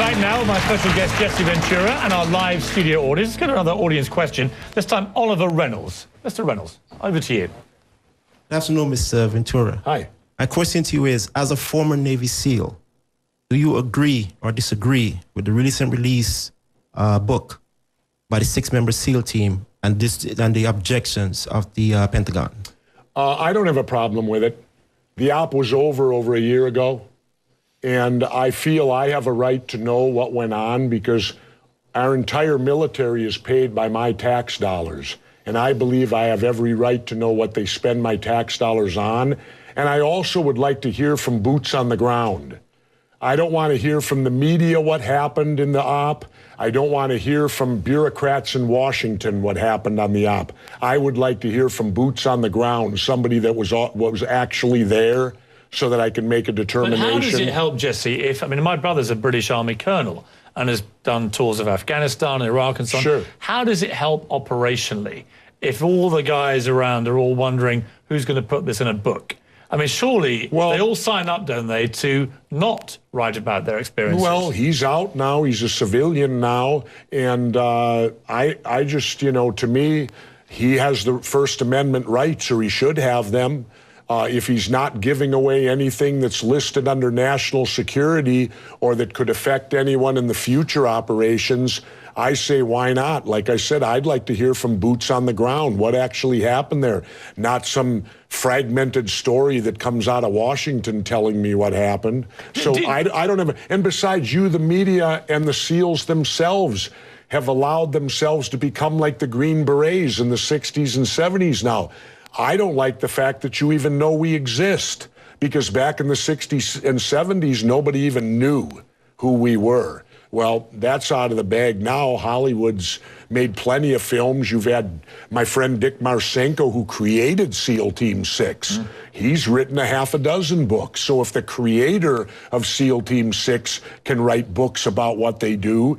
back now with my special guest, Jesse Ventura, and our live studio audience. Let's get another audience question. This time, Oliver Reynolds. Mr. Reynolds, over to you. Good afternoon, Mr. Ventura. Hi. My question to you is, as a former Navy SEAL, do you agree or disagree with the recent release book by the 6-member SEAL team and the objections of the Pentagon? I don't have a problem with it. The op was over a year ago, and I feel I have a right to know what went on because our entire military is paid by my tax dollars, and I believe I have every right to know what they spend my tax dollars on. And I also would like to hear from boots on the ground. I don't want to hear from the media what happened in the op. I don't want to hear from bureaucrats in Washington what happened on the op. I would like to hear from boots on the ground, somebody that was actually there, so that I can make a determination. But how does it help, Jesse, if, I mean, my brother's a British Army colonel and has done tours of Afghanistan, Iraq and so on. Sure. How does it help operationally if all the guys around are all wondering who's going to put this in a book? I mean, surely they all sign up, don't they, to not write about their experiences? Well, he's out now. He's a civilian now. And I just, you know, to me, he has the First Amendment rights, or he should have them. If he's not giving away anything that's listed under national security or that could affect anyone in the future operations, I say, why not? Like I said, I'd like to hear from boots on the ground what actually happened there, not some fragmented story that comes out of Washington telling me what happened. So I don't have, and besides, you, the media, and the SEALs themselves have allowed themselves to become like the Green Berets in the 60s and 70s now. I don't like the fact that you even know we exist, because back in the 60s and 70s, nobody even knew who we were. Well, that's out of the bag now. Hollywood's made plenty of films. You've had my friend Dick Marcinko, who created SEAL Team 6. He's written a half a dozen books. So if the creator of SEAL Team 6 can write books about what they do,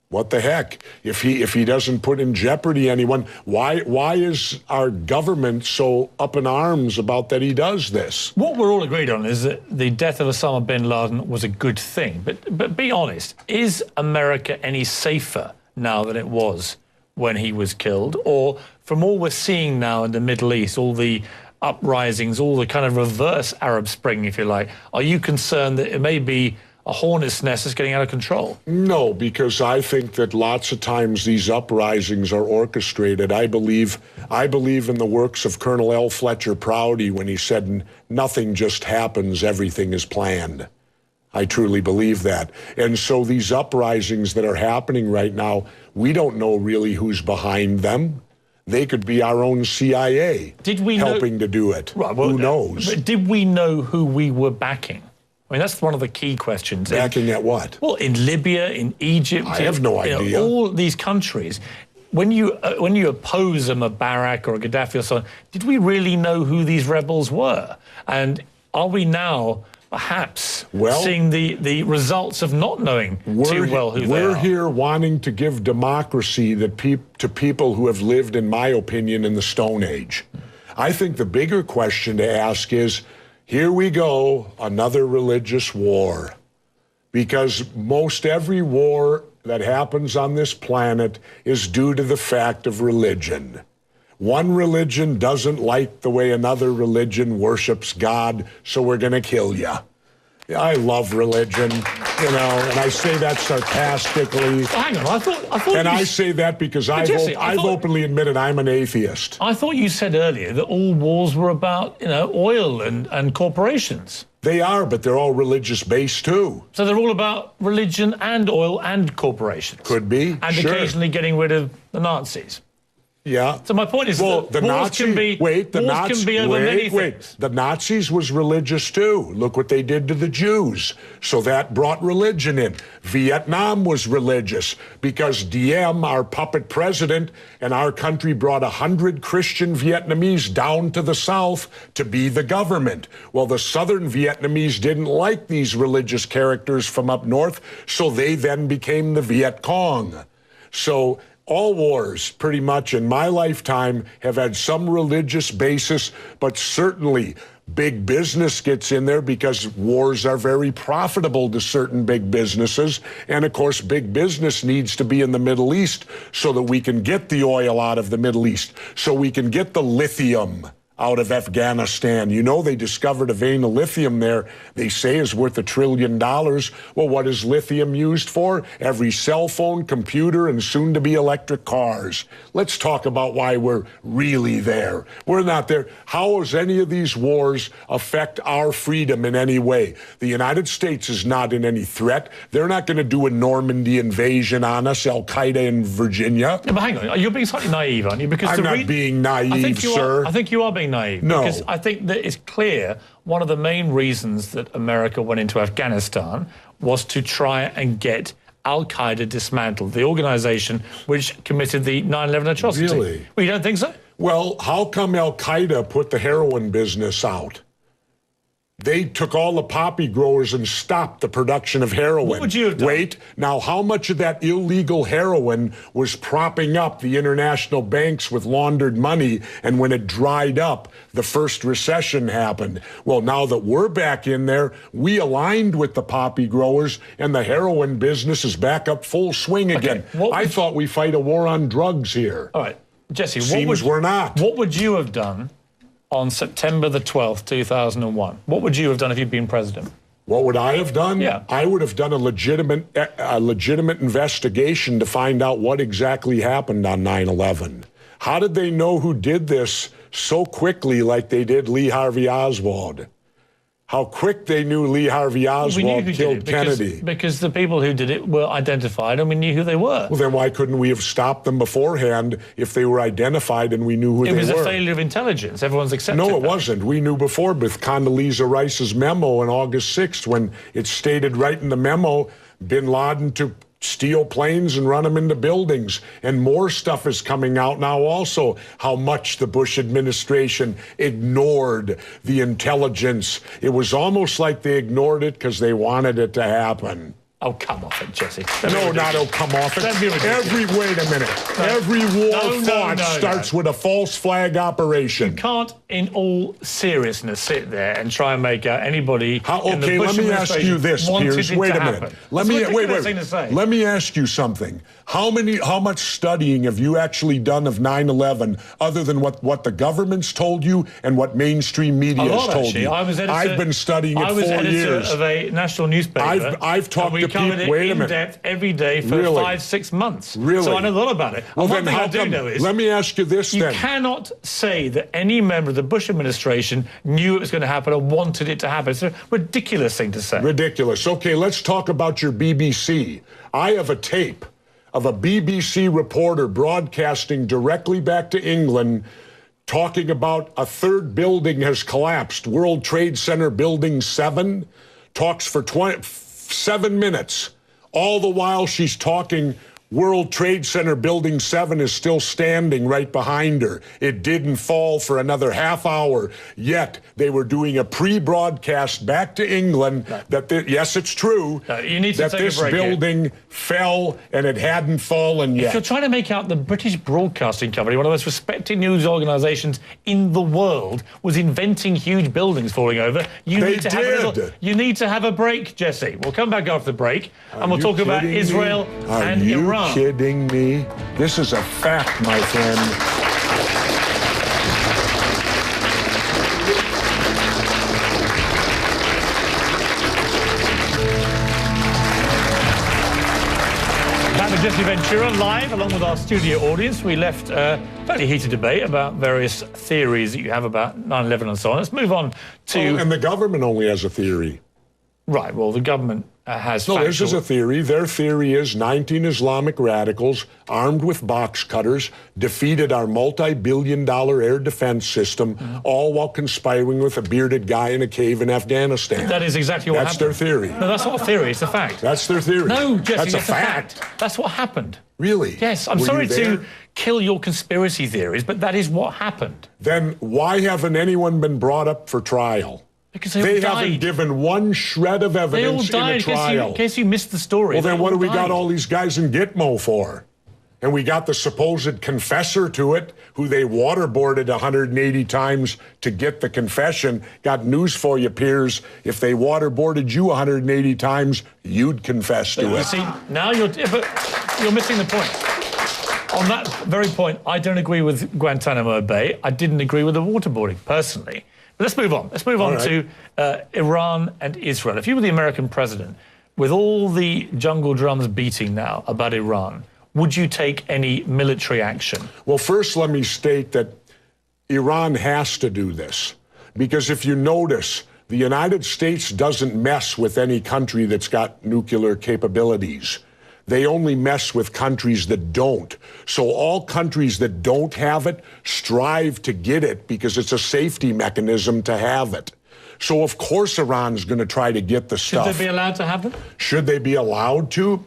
what the heck? If he doesn't put in jeopardy anyone, why is our government so up in arms about that he does this? What we're all agreed on is that the death of Osama bin Laden was a good thing. But be honest, is America any safer now than it was when he was killed? Or from all we're seeing now in the Middle East, all the uprisings, all the kind of reverse Arab Spring, if you like, are you concerned that it may be a hornet's nest is getting out of control? No, because I think that lots of times these uprisings are orchestrated. I believe in the works of Colonel L. Fletcher Prouty when he said, nothing just happens, everything is planned. I truly believe that. And so these uprisings that are happening right now, we don't know really who's behind them. They could be our own CIA helping to do it. Right, well, who knows? But did we know who we were backing? I mean, that's one of the key questions. Backing at what? Well, in Libya, in Egypt. I have no idea. All these countries. When you oppose a Mubarak or a Gaddafi or so on, did we really know who these rebels were? And are we now perhaps seeing the results of not knowing too well who they are? We're here wanting to give democracy to people who have lived, in my opinion, in the Stone Age. I think the bigger question to ask is, here we go, another religious war. Because most every war that happens on this planet is due to the fact of religion. One religion doesn't like the way another religion worships God, so we're going to kill you. I love religion, you know, and I say that sarcastically. Hang on, I thought. And I say that because I've openly admitted I'm an atheist. I thought you said earlier that all wars were about, you know, oil and corporations. They are, but they're all religious-based too. So they're all about religion and oil and corporations. Could be, and occasionally getting rid of the Nazis. Yeah. So my point is, that the Nazis can be over many things. The Nazis was religious too. Look what they did to the Jews. So that brought religion in. Vietnam was religious because Diem, our puppet president, and our country brought 100 Christian Vietnamese down to the South to be the government. Well, the Southern Vietnamese didn't like these religious characters from up north, so they then became the Viet Cong. So All wars, pretty much, in my lifetime have had some religious basis, but certainly big business gets in there because wars are very profitable to certain big businesses. And, of course, big business needs to be in the Middle East so that we can get the oil out of the Middle East, so we can get the lithium out of Afghanistan. You know, they discovered a vein of lithium there they say is worth $1 trillion. Well, what is lithium used for? Every cell phone, computer, and soon to be electric cars. Let's talk about why we're really there. We're not there. How does any of these wars affect our freedom in any way? The United States is not in any threat. They're not going to do a Normandy invasion on us, Al-Qaeda in Virginia. Yeah, but hang on, you're being slightly naive, aren't you? Because I'm not being naive, sir. I think you are being naive. No. Because I think that it's clear one of the main reasons that America went into Afghanistan was to try and get Al-Qaeda dismantled, the organization which committed the 9/11 atrocity. Really? Well, you don't think so? Well, how come Al-Qaeda put the heroin business out? They took all the poppy growers and stopped the production of heroin. What would you have done? Wait, now how much of that illegal heroin was propping up the international banks with laundered money, and when it dried up, the first recession happened? Well, now that we're back in there, we aligned with the poppy growers, and the heroin business is back up full swing again. I thought we fight a war on drugs here. All right, Jesse, we're not. What would you have done on September the 12th, 2001? What would you have done if you'd been president? What would I have done? Yeah. I would have done a legitimate investigation to find out what exactly happened on 9/11. How did they know who did this so quickly like they did Lee Harvey Oswald? How quick they knew Lee Harvey Oswald killed Kennedy. Because the people who did it were identified and we knew who they were. Well, then why couldn't we have stopped them beforehand if they were identified and we knew who they were? It was a failure of intelligence. Everyone's accepted No, it that. wasn't. We knew before with Condoleezza Rice's memo on August 6th when it stated right in the memo, bin Laden to steal planes and run them into buildings. And more stuff is coming out now also, how much the Bush administration ignored the intelligence. It was almost like they ignored it because they wanted it to happen. Oh, come off it, Jesse. No, not oh, come off it. Wait a minute. Every war fought starts with a false flag operation. You can't, in all seriousness, sit there and try and make out anybody in the Bush let me ask you this, Piers. Wait a minute. Let me ask you something. How much studying have you actually done of 9/11 other than what the government's told you and what mainstream media has told you? I've been studying it 4 years. I was editor of a national newspaper. I've talked to people. Wait a minute. Depth every day for 5-6 months. Really? So I know a lot about it. Well, one thing I do know is, let me ask you this then. You cannot say that any member of the Bush administration knew it was going to happen or wanted it to happen. It's a ridiculous thing to say. Ridiculous. Okay, let's talk about your BBC. I have a tape of a BBC reporter broadcasting directly back to England talking about a third building has collapsed. World Trade Center Building 7 talks for 7 minutes. All the while she's talking, World Trade Center Building 7 is still standing right behind her. It didn't fall for another half hour. Yet they were doing a pre-broadcast back to England that, yes, it's true, you need to that this building fell and it hadn't fallen yet. If you're trying to make out the British Broadcasting Company, one of the most respected news organisations in the world, was inventing huge buildings falling over, you need to have a break, Jesse. We'll come back after the break and we'll talk about Israel and Iran. Are you kidding me? This is a fact, my friend. Back with Jesse Ventura live along with our studio audience. We left a fairly heated debate about various theories that you have about 9/11 and so on. Let's move on to... and the government only has a theory. Right, well, the government has No, this is a theory. Their theory is 19 Islamic radicals armed with box cutters defeated our multi-billion-dollar air defense system, all while conspiring with a bearded guy in a cave in Afghanistan. That is exactly what happened. That's their theory. No, that's not a theory, it's a fact. That's their theory. No, Jesse, that's it's a fact. That's what happened. Really? Yes, I'm sorry to kill your conspiracy theories, but that is what happened. Then why haven't anyone been brought up for trial? Because they haven't given one shred of evidence in a trial. In case you missed the story. Well, then what do we got all these guys in Gitmo for? And we got the supposed confessor to it, who they waterboarded 180 times to get the confession. Got news for you, Piers. If they waterboarded you 180 times, you'd confess to it. See, now you're missing the point. On that very point, I don't agree with Guantanamo Bay. I didn't agree with the waterboarding, personally. But let's move on. Let's move on to Iran and Israel. If you were the American president, with all the jungle drums beating now about Iran, would you take any military action? Well, first, let me state that Iran has to do this. Because if you notice, the United States doesn't mess with any country that's got nuclear capabilities. They only mess with countries that don't. So all countries that don't have it strive to get it because it's a safety mechanism to have it. So of course Iran's going to try to get the stuff. Should they be allowed to have it? Should they be allowed to?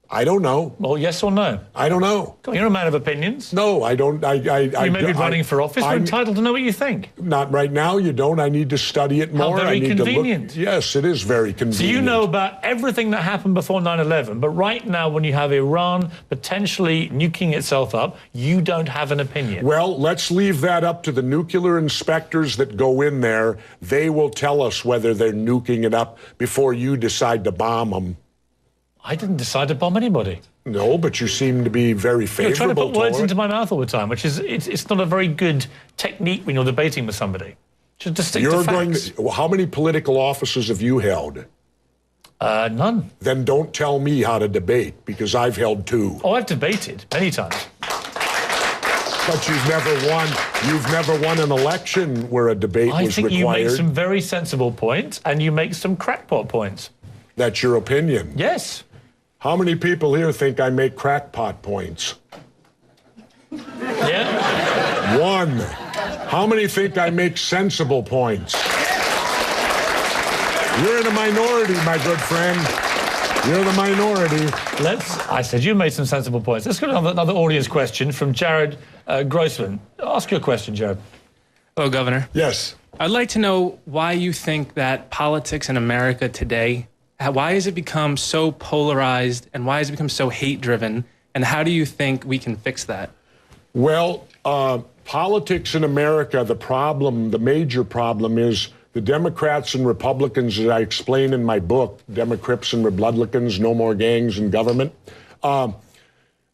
I don't know. Well, yes or no? I don't know. You're a man of opinions. No, I don't. You may be running for office. You're entitled to know what you think. Not right now. You don't. I need to study it more. How very I need convenient. To look. Yes, it is very convenient. So you know about everything that happened before 9/11, but right now, when you have Iran potentially nuking itself up, you don't have an opinion. Well, let's leave that up to the nuclear inspectors that go in there. They will tell us whether they're nuking it up before you decide to bomb them. I didn't decide to bomb anybody. No, but you seem to be very favorable. You're trying to put words into my mouth all the time, which is it's not a very good technique when you're debating with somebody. Just stick to facts. How many political offices have you held? None. Then don't tell me how to debate, because I've held 2. Oh, I've debated many times. But you've never won an election where a debate was required. I think you make some very sensible points, and you make some crackpot points. That's your opinion? Yes. How many people here think I make crackpot points? Yeah. 1. How many think I make sensible points? You're in a minority, my good friend. You're the minority. I said you made some sensible points. Let's go to another audience question from Jared Grossman. Ask your question, Jared. Hello, Governor. Yes. I'd like to know why you think that politics in America today, why has it become so polarized, and why has it become so hate-driven, and how do you think we can fix that? Well, politics in America, the major problem is the Democrats and Republicans, as I explain in my book, Democrats and Republicans, No More Gangs in Government,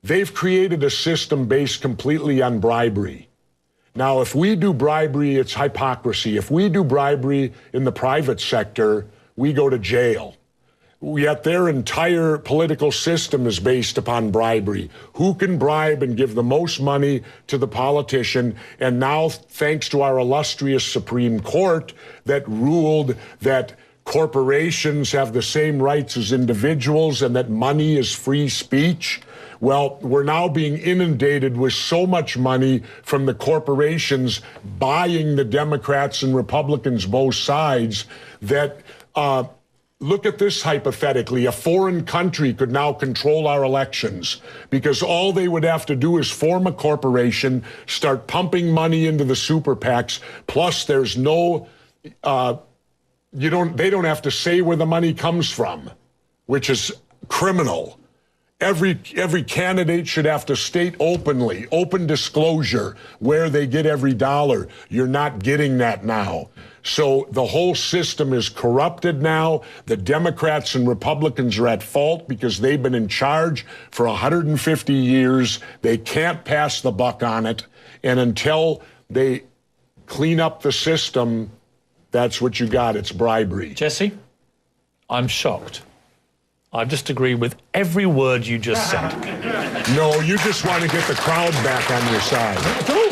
they've created a system based completely on bribery. Now, if we do bribery, it's hypocrisy. If we do bribery in the private sector, we go to jail. Yet their entire political system is based upon bribery. Who can bribe and give the most money to the politician? And now, thanks to our illustrious Supreme Court that ruled that corporations have the same rights as individuals and that money is free speech, well, we're now being inundated with so much money from the corporations buying the Democrats and Republicans, both sides, that look at this hypothetically. A foreign country could now control our elections because all they would have to do is form a corporation, start pumping money into the super PACs, plus there's no, they don't have to say where the money comes from, which is criminal. Every candidate should have to state openly, open disclosure, where they get every dollar. You're not getting that now. So the whole system is corrupted now. The Democrats and Republicans are at fault because they've been in charge for 150 years. They can't pass the buck on it. And until they clean up the system, that's what you got. It's bribery. Jesse, I'm shocked. I just agree with every word you just said. No, you just want to get the crowd back on your side. Not at all.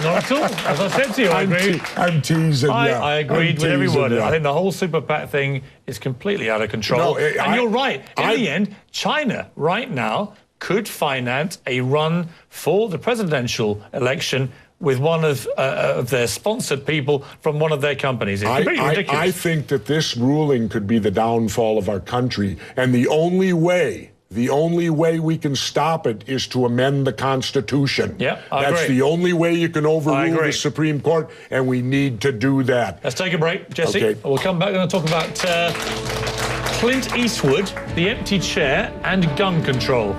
Not at all. As I said to you, I agree. I'm teasing you. I agreed with every word. You. I think the whole super PAC thing is completely out of control. No, and you're right. In the end, China right now could finance a run for the presidential election with one of their sponsored people from one of their companies. It's completely ridiculous. I think that this ruling could be the downfall of our country. And the only way we can stop it is to amend the Constitution. Yeah, That's the only way you can overrule the Supreme Court, and we need to do that. Let's take a break, Jesse. Okay. We'll come back and talk about Clint Eastwood, the empty chair, and gun control.